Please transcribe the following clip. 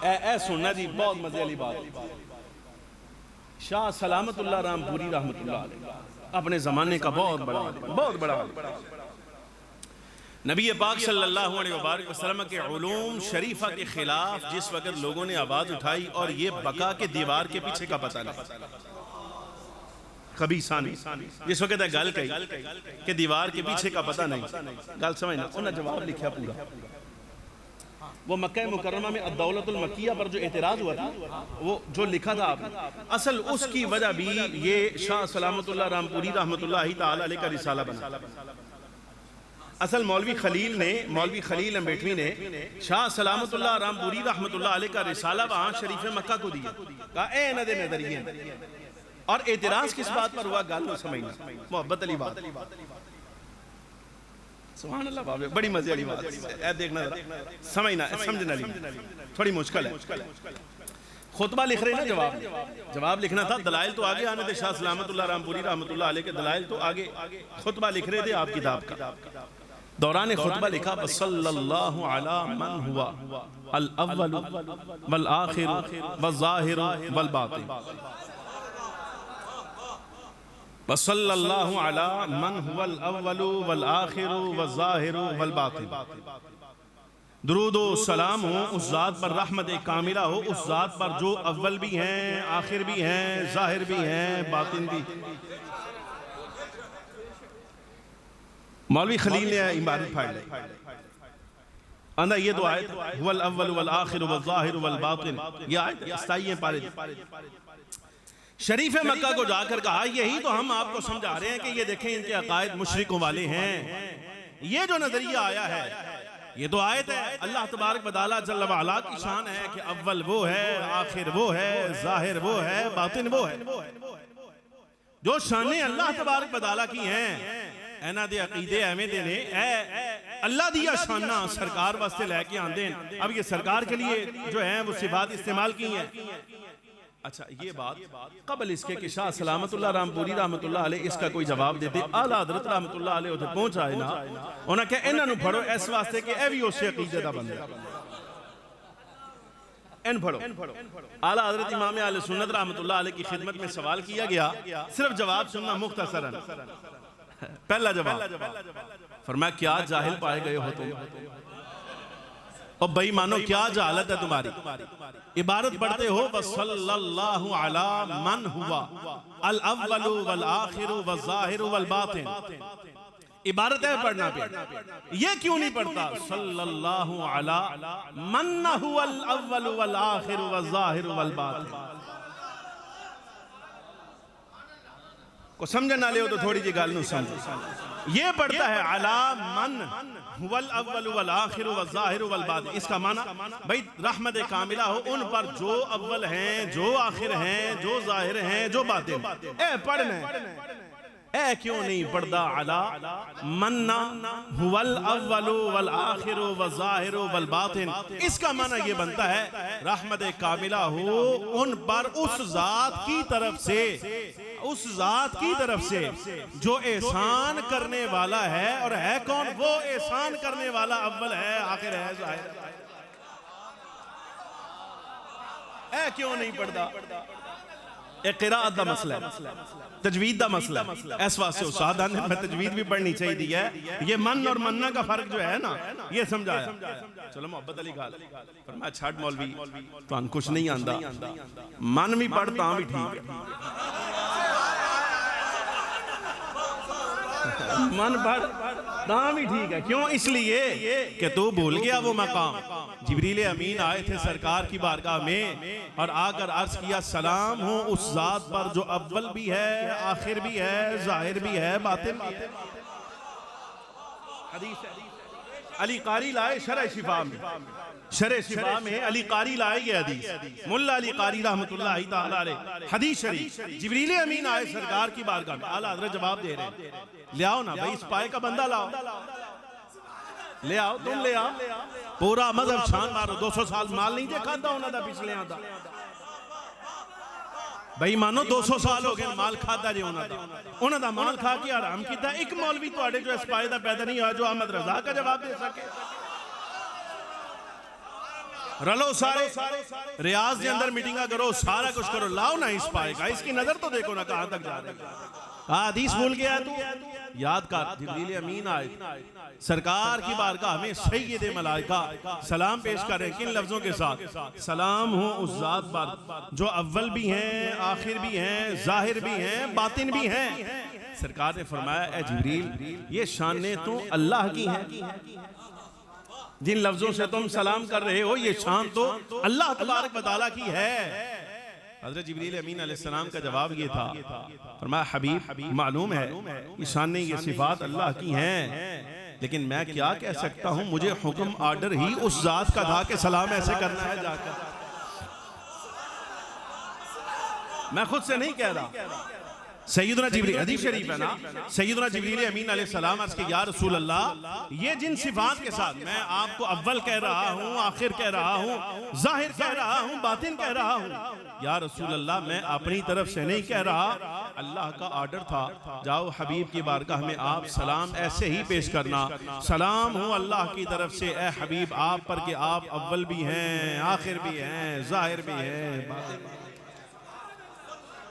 ए सुनना जी, बहुत मजे वाली बात। शाह सलामतुल्लाह रामपुरी रहमतुल्लाह अलैह अपने जमाने का बहुत बड़ा नबी पाक सल्लल्लाहु अलैहि वसल्लम के उलूम शरीफा के खिलाफ जिस वक्त लोगों ने आवाज उठाई, और ये बका के दीवार के पीछे का पता नहीं, कभी सानी जिस वक्त गल कही कि दीवार के पीछे का पता नहीं, गल समझना। उन्हें जवाब लिखा पूरा, वो मक्का मुकर्रमा में अद-दौलतुल मक्किया पर जो एतराज हुआ था, वो जो लिखा था आपने, असल उसकी वजह भी ये शाह सलामतुल्लाह रामपुरी रहमतुल्लाह तआला अलैह का रिसाला बना। असल मौलवी खलील अम्बेटवी ने शाह सलामतुल्लाह रामपुरी रहमतुल्लाह अलैह का रिसाला वहां शरीफ मक्का को दिया, कहा ए नदे नजरिए। और एतराज किस बात पर हुआ, गल समझना, मोहब्बत अली बात। सुभान अल्लाह, बाबे बड़ी मजे वाली बात है, देखना समझना, समझना थोड़ी मुश्किल है। खुतबा लिख रहे ना, जवाब लिखना था, दलाइल तो आगे आने थे, शाह सलामतुल्लाह रामपुरी रहमतुल्लाह अलैह के दलाइल तो आगे, खुतबा लिख रहे थे आप किताब का। दौरान खुतबा लिखा, सल्लल्लाहु अला मन हुआ अल अव्वल वल आखिर वल ज़ाहिर वल बातिन, सल्लल्लाहु अला मन हुवा अल अव्वल वल आखिर वल ज़ाहिर वल बातिन। दुरूद व सलाम हो उस ज़ात पर, रहमत कामिला हो उस ज़ात पर जो अव्वल भी हैं, आखिर भी हैं, ज़ाहिर भी हैं, बातिन भी। मौलवी खलील ने इबारत फाड़ ली, अंदर ये तो आयत हुवल अव्वल वल आखिर वल ज़ाहिर वल बातिन, ये आयत इस्ताई पारे शरीफ मक्का को जाकर कहा, यही तो हम आपको समझा रहे हैं कि ये देखें इनके अकायद मुशरिकों वाले हैं। ये जो नजरिया आया है, ये तो आयत है, अल्लाह तबारक व तआला जल्ल व अला की शान है कि अव्वल वो है, आखिर वो है, ज़ाहिर वो है, बातिन वो है। जो शानें अल्लाह तबारक व तआला की हैं, एना दे अकीदे एवें दे ने, अल्लाह दिया शाना सरकार वास्ते लेके आंदे। अब ये सरकार के लिए जो है वो सिफात इस्तेमाल की हैं। अच्छा, ये बात कबल इसके कि शाह सलामतुल्लाह रामपुरी रहमतुल्लाह अलैह इसका कोई जवाब देते, आला हज़रत रहमतुल्लाह अलैह उधर पहुंच आए ना, उन्हें कहा इन्हां नूं फड़ो इस वास्ते कि ए भी उस अकीदे दा बंदा, इन फड़ो। आला हज़रत इमाम अहले सुन्नत रहमतुल्लाह अलैह की खिदमत में सवाल किया गया, सिर्फ जवाब सुनना मुख्तसरन। पहला जवाब, फरमाया क्या जाहिल पाए गए हो तुम, और भाई मानो क्या जहालत है तुम्हारी। इबारत पढ़ते हो सल्लल्लाहु अला मन हुआ अल अव्वल वल आखिर वल ज़ाहिर वल बातिन, इबारत है पढ़ना पे, ये क्यों नहीं पढ़ता सल्लल्लाहु अला मन हुआ अल अव्वल वल आखिर वल ज़ाहिर वल बातिन। को समझना ले हो तो थोड़ी जी गाल नू समझो। ये पढ़ता है अला मन हुवल अव्वल वल आखिर वल ज़ाहिर वल बातिन, इसका माना भाई रहमत कामिला हो उन पर जो अव्वल हैं, जो आखिर हैं, जो ज़ाहिर हैं, जो बातिन। ए पढ़ना ए क्यों नहीं पढ़ता अला मन्ना हुवल अव्वल वल आखिर वल ज़ाहिर वल बातिन, इसका माना ये बनता है रहमत कामिला हो उन पर उस ज़ात की तरफ से, उस ज़ात की तरफ से जो एहसान करने वाला है, और है कौन वो एहसान करने वाला, अव्वल है, आखिर है, ज़ाहिर है। क्यों नहीं पढ़ता, एक क़िराअत दा मसला है, तजवीद दा मसला है, इस वास्ते उस्ताद ने मैं तजवीद भी पढ़नी चाहिए है। ये मन और मन्ना का फर्क जो है ना, ये समझाया। चलो मोहब्बत अली गाल फरमाया छाड़ मौलवी तुहानू कुछ नहीं आंदा, मन भी पढ़ तां भी ठीक है, मन पढ़ तां भी ठीक है। क्यों? इसलिए कि तू भूल गया वो मकाम, जिब्रील अमीन आए थे सरकार की बारगाह में और आकर अर्ज किया सलाम हो उस ज़ात पर जो अव्वल भी है, आखिर भी है, ज़ाहिर भी है, बातिन भी है। हदीस अली कारी लाए शरह शिफा में, शरह शिफा में अली कारी लाए ये हदीस, मुल्ला अली कारी रहमतुल्लाह तआला अलैह, हदीस शरीफ। जिब्रील अमीन आए सरकार की बारगाह में, आला हज़रत जवाब दे रहे हैं, ले आओ ना भाई इस पाए का बंदा लाओ, ले आओ, तुम ले आओ, पूरा मजहब छान मारो, 200 साल माल नहीं देखा था उन्होंने पिछले आदा भाई मानो 200 साल हो गए माल खाता जे उन्होंने माल खा के आराम किया। एक मौलवी तुहाडे जो इस पाए दा पैदा नहीं हुआ जो अहमद रजा का जवाब दे सके। रलो सारे रियाज के अंदर मीटिंगा करो, सारा कुछ करो, लाओ ना इस पाए का, इसकी नजर तो देखो ना कहां तक जा रही है। हदीस भूल गया तू, याद कर। जिब्रील अमीन आए सरकार की बारगाह में, सैयद मलाइका सलाम पेश करें किन लफ्जों के साथ? सलाम हो उस जात पर जो अव्वल भी हैं, आखिर भी हैं, जाहिर भी हैं, बातिन भी हैं। सरकार ने फरमाया, ए जिब्रील, ये शान तो अल्लाह की है, जिन लफ्जों से तुम सलाम कर रहे हो ये शान तो अल्लाह तबारक व तआला की है। हज़रत जिब्रील अमीन अलैहिस्सलाम का जवाब ये था, फरमाया हबीब मालूम है ये शान ये सिफात अल्लाह की हैं, लेकिन मैं क्या कह सकता हूँ, मुझे हुक्म आर्डर ही उस जात का था कि सलाम ऐसे करना है जाकर, मैं खुद से नहीं कह रहा। सैयदना जिब्रील, हदीस शरीफ है ना, सैयदना जिब्रील अमीन अलैहिस्सलाम अर्ज़ किया, या रसूल अल्लाह, ये जिन सिफात के साथ मैं आपको अव्वल कह रहा हूँ, आखिर कह रहा हूँ, जाहिर कह रहा हूँ, बातिन कह रहा हूँ, या रसूल अल्लाह मैं अपनी तरफ से नहीं कह रहा, अल्लाह का आर्डर था, जाओ हबीब की बारगाह में आप सलाम ऐसे ही पेश करना, सलाम हो अल्लाह की तरफ से ए हबीब आप पर कि आप अव्वल भी हैं, आखिर भी हैं, जाहिर भी हैं, बातिन भी हैं।